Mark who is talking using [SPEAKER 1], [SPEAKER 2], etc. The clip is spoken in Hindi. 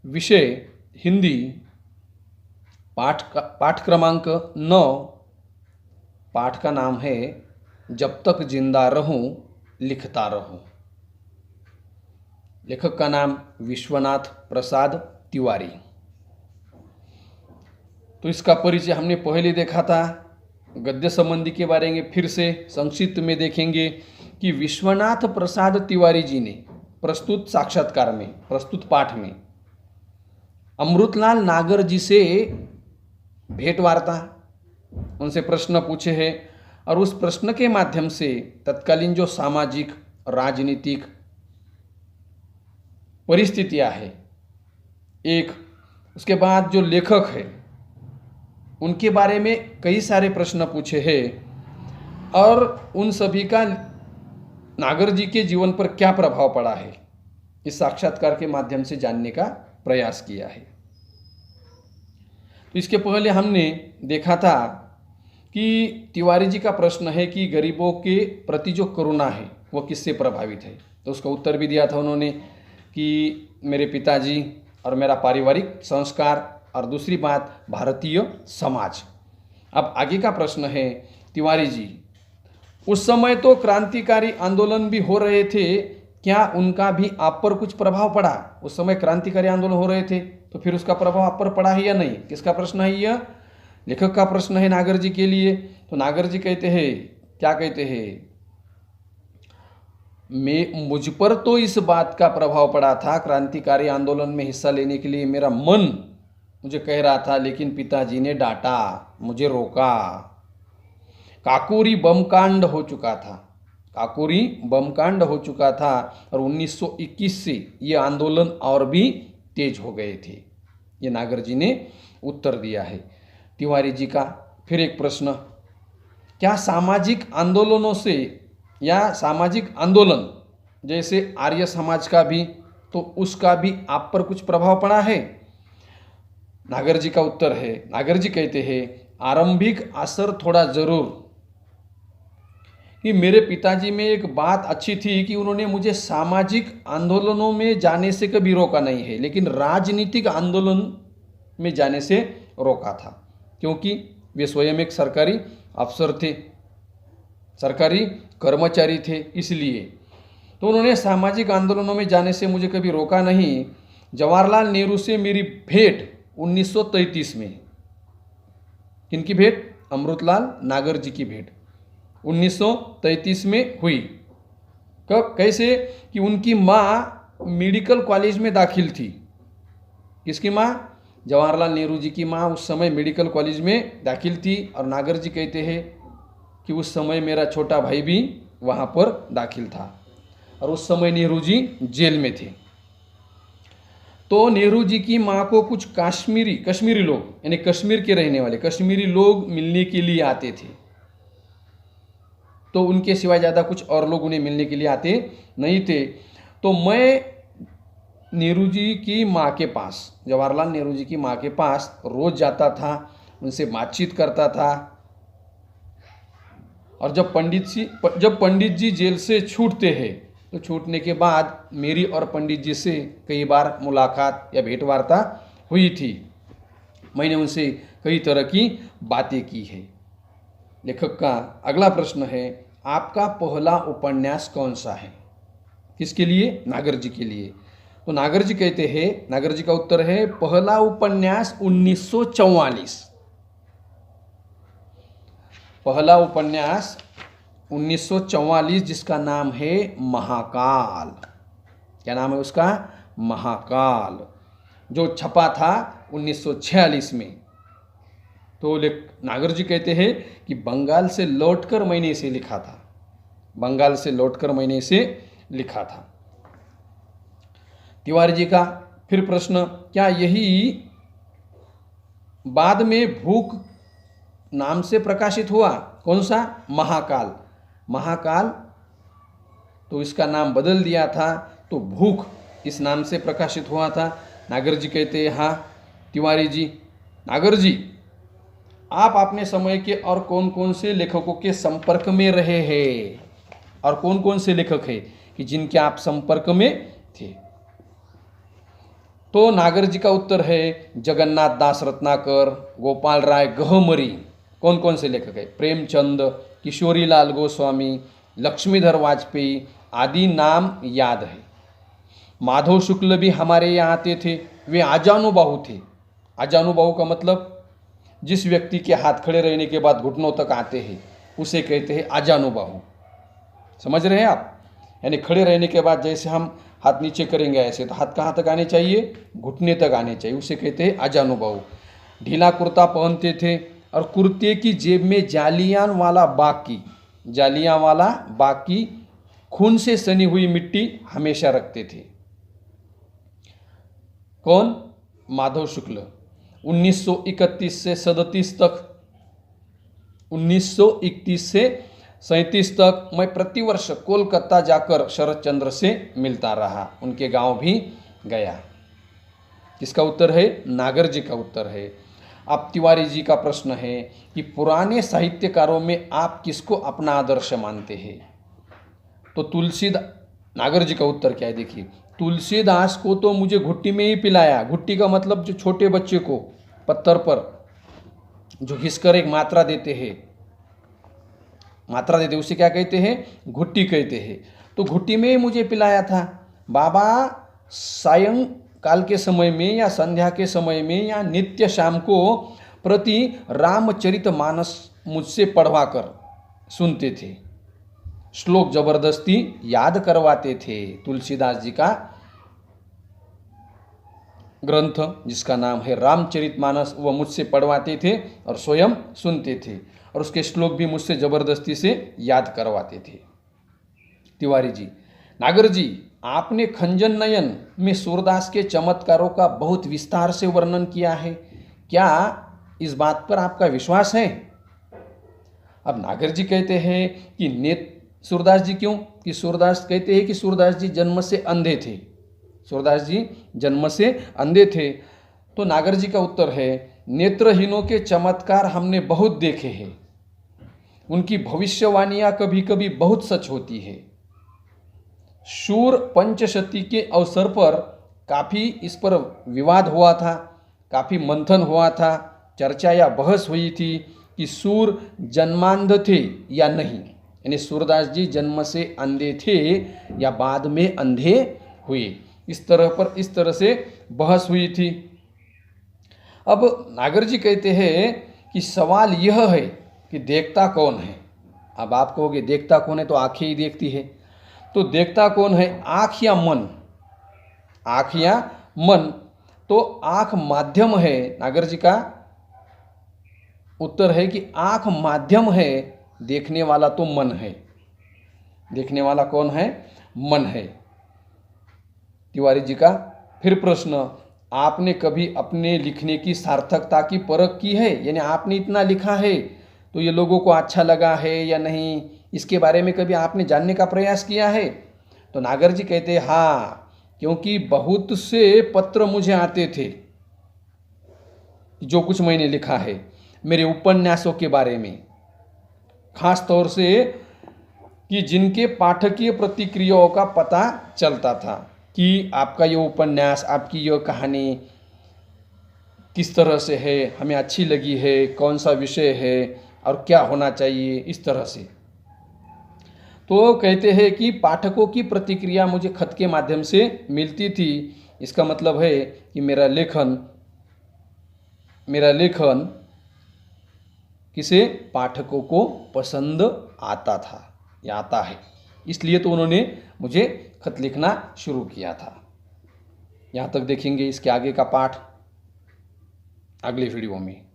[SPEAKER 1] विषय हिंदी, पाठ क्रमांक 9। पाठ का नाम है जब तक जिंदा रहूं लिखता रहूं। लेखक का नाम विश्वनाथ प्रसाद तिवारी। तो इसका परिचय हमने पहले देखा था। गद्य संबंधी के बारे में फिर से संक्षिप्त में देखेंगे कि विश्वनाथ प्रसाद तिवारी जी ने प्रस्तुत साक्षात्कार में, प्रस्तुत पाठ में अमृतलाल नागर जी से भेंट वार्ता, उनसे प्रश्न पूछे हैं और उस प्रश्न के माध्यम से तत्कालीन जो सामाजिक राजनीतिक परिस्थितियां है, एक उसके बाद जो लेखक है उनके बारे में कई सारे प्रश्न पूछे हैं और उन सभी का नागर जी के जीवन पर क्या प्रभाव पड़ा है, इस साक्षात्कार के माध्यम से जानने का प्रयास किया है। तो इसके पहले हमने देखा था कि तिवारी जी का प्रश्न है कि गरीबों के प्रति जो करुणा है वो किससे प्रभावित है। तो उसका उत्तर भी दिया था उन्होंने कि मेरे पिताजी और मेरा पारिवारिक संस्कार, और दूसरी बात भारतीय समाज। अब आगे का प्रश्न है तिवारी जी, उस समय तो क्रांतिकारी आंदोलन भी हो रहे थे, क्या उनका भी आप पर कुछ प्रभाव पड़ा? उस समय क्रांतिकारी आंदोलन हो रहे थे तो फिर उसका प्रभाव आप पर पड़ा है या नहीं? किसका प्रश्न है यह? लेखक का प्रश्न है नागर जी के लिए। तो नागर जी कहते हैं, क्या कहते हैं, मुझ पर तो इस बात का प्रभाव पड़ा था, क्रांतिकारी आंदोलन में हिस्सा लेने के लिए मेरा मन मुझे कह रहा था, लेकिन पिताजी ने डांटा, मुझे रोका। काकोरी बम कांड हो चुका था, काकोरी बम कांड हो चुका था और 1921 से ये आंदोलन और भी तेज हो गए थे। ये नागर जी ने उत्तर दिया है। तिवारी जी का फिर एक प्रश्न, क्या सामाजिक आंदोलनों से या सामाजिक आंदोलन जैसे आर्य समाज का भी, तो उसका भी आप पर कुछ प्रभाव पड़ा है? नागर जी का उत्तर है, नागर जी कहते हैं, आरंभिक असर थोड़ा जरूर, कि मेरे पिताजी में एक बात अच्छी थी कि उन्होंने मुझे सामाजिक आंदोलनों में जाने से कभी रोका नहीं है, लेकिन राजनीतिक आंदोलन में जाने से रोका था, क्योंकि वे स्वयं एक सरकारी अफसर थे, सरकारी कर्मचारी थे, इसलिए तो उन्होंने सामाजिक आंदोलनों में जाने से मुझे कभी रोका नहीं। जवाहरलाल नेहरू से मेरी भेंट 1933 में, किनकी भेंट? अमृतलाल नागर जी की भेंट 1933 में हुई। कब, कैसे? कि उनकी माँ मेडिकल कॉलेज में दाखिल थी। किसकी माँ? जवाहरलाल नेहरू जी की माँ उस समय मेडिकल कॉलेज में दाखिल थी, और नागर जी कहते हैं कि उस समय मेरा छोटा भाई भी वहाँ पर दाखिल था, और उस समय नेहरू जी जेल में थे। तो नेहरू जी की माँ को कुछ कश्मीरी लोग, यानी कश्मीर के रहने वाले कश्मीरी लोग मिलने के लिए आते थे, तो उनके सिवाय ज़्यादा कुछ और लोग उन्हें मिलने के लिए आते नहीं थे। तो मैं नेहरू जी की माँ के पास, जवाहरलाल नेहरू जी की माँ के पास रोज जाता था, उनसे बातचीत करता था, और जब पंडित जी जेल से छूटते हैं तो छूटने के बाद मेरी और पंडित जी से कई बार मुलाकात या भेंट वार्ता हुई थी। मैंने उनसे कई तरह की बातें की है। लेखक का अगला प्रश्न है, आपका पहला उपन्यास कौन सा है? किसके लिए? नागर जी के लिए। तो नागर जी कहते हैं, नागर जी का उत्तर है, पहला उपन्यास 1944। पहला उपन्यास 1944, जिसका नाम है महाकाल। क्या नाम है उसका? महाकाल, जो छपा था 1946 में। तो नागर जी कहते हैं कि बंगाल से लौटकर मैंने इसे लिखा था, बंगाल से लौटकर मैंने इसे लिखा था। तिवारी जी का फिर प्रश्न, क्या यही बाद में भूख नाम से प्रकाशित हुआ? कौन सा? महाकाल। महाकाल, तो इसका नाम बदल दिया था, तो भूख इस नाम से प्रकाशित हुआ था। नागर जी कहते हैं, हाँ। तिवारी जी, नागर जी, आप अपने समय के और कौन कौन से लेखकों के संपर्क में रहे हैं, और कौन कौन से लेखक हैं कि जिनके आप संपर्क में थे? तो नागर जी का उत्तर है जगन्नाथ दास रत्नाकर, गोपाल राय गहमरी। कौन कौन से लेखक है? प्रेमचंद, किशोरीलाल गोस्वामी, लक्ष्मीधर वाजपेयी आदि नाम याद है। माधव शुक्ल भी हमारे यहाँ आते थे, वे आजानुबाहु थे। आजानुबाहु का मतलब जिस व्यक्ति के हाथ खड़े रहने के बाद घुटनों तक आते हैं उसे कहते हैं आजानुबाहु। समझ रहे हैं आप? यानी खड़े रहने के बाद जैसे हम हाथ नीचे करेंगे ऐसे, तो हाथ कहाँ तक आने चाहिए? घुटने तक आने चाहिए, उसे कहते हैं आजानुबाहु। ढीला कुर्ता पहनते थे और कुर्ते की जेब में जालियां वाला बाकी खून से सनी हुई मिट्टी हमेशा रखते थे। कौन? माधव शुक्ल। 1931 से 37 तक 1931 से 37 तक मैं प्रतिवर्ष कोलकाता जाकर शरद चंद्र से मिलता रहा, उनके गांव भी गया। किसका उत्तर है? नागर जी का उत्तर है। अब तिवारी जी का प्रश्न है कि पुराने साहित्यकारों में आप किसको अपना आदर्श मानते हैं? तो नागर जी का उत्तर क्या है देखिए, तुलसीदास को तो मुझे घुट्टी में ही पिलाया। घुट्टी का मतलब जो छोटे बच्चे को पत्थर पर जो घिसकर एक मात्रा देते उसे क्या कहते हैं? घुट्टी कहते हैं। तो घुट्टी में ही मुझे पिलाया था। बाबा सायंकाल के समय में या संध्या के समय में या नित्य शाम को प्रति रामचरितमानस मुझसे पढ़वा कर सुनते थे, श्लोक जबरदस्ती याद करवाते थे। तुलसीदास जी का ग्रंथ जिसका नाम है रामचरितमानस वह मुझसे पढ़वाते थे और स्वयं सुनते थे, और उसके श्लोक भी मुझसे जबरदस्ती से याद करवाते थे। तिवारी जी, नागर जी, आपने खंजन नयन में सूरदास के चमत्कारों का बहुत विस्तार से वर्णन किया है, क्या इस बात पर आपका विश्वास है? अब नागर जी कहते हैं कि सूरदास जी क्यों? कि सूरदास कहते हैं कि सूरदास जी जन्म से अंधे थे। सूरदास जी जन्म से अंधे थे। तो नागर जी का उत्तर है नेत्रहीनों के चमत्कार हमने बहुत देखे हैं, उनकी भविष्यवाणियां कभी कभी बहुत सच होती है। शूर पंचशती के अवसर पर काफ़ी इस पर विवाद हुआ था, काफ़ी मंथन हुआ था, चर्चा या बहस हुई थी कि सूर जन्मांध थे या नहीं, यानी सूरदास जी जन्म से अंधे थे या बाद में अंधे हुए। इस तरह से बहस हुई थी। अब नागर जी कहते हैं कि सवाल यह है कि देखता कौन है। अब आप कहोगे देखता कौन है? तो आँखें ही देखती है। तो देखता कौन है? आँख या मन? आँख या मन? तो आँख माध्यम है। नागर जी का उत्तर है कि आँख माध्यम है, देखने वाला तो मन है। देखने वाला कौन है? मन है। तिवारी जी का फिर प्रश्न, आपने कभी अपने लिखने की सार्थकता की परख की है? यानी आपने इतना लिखा है तो ये लोगों को अच्छा लगा है या नहीं, इसके बारे में कभी आपने जानने का प्रयास किया है? तो नागर जी कहते हैं हाँ, क्योंकि बहुत से पत्र मुझे आते थे जो कुछ मैंने लिखा है मेरे उपन्यासों के बारे में, खास तौर से कि जिनके पाठकीय प्रतिक्रियाओं का पता चलता था कि आपका ये उपन्यास, आपकी यह कहानी किस तरह से है, हमें अच्छी लगी है, कौन सा विषय है और क्या होना चाहिए, इस तरह से। तो कहते हैं कि पाठकों की प्रतिक्रिया मुझे खत के माध्यम से मिलती थी। इसका मतलब है कि मेरा लेखन किसे? पाठकों को पसंद आता था या आता है, इसलिए तो उन्होंने मुझे खत लिखना शुरू किया था। यहाँ तक देखेंगे, इसके आगे का पाठ अगले वीडियो में।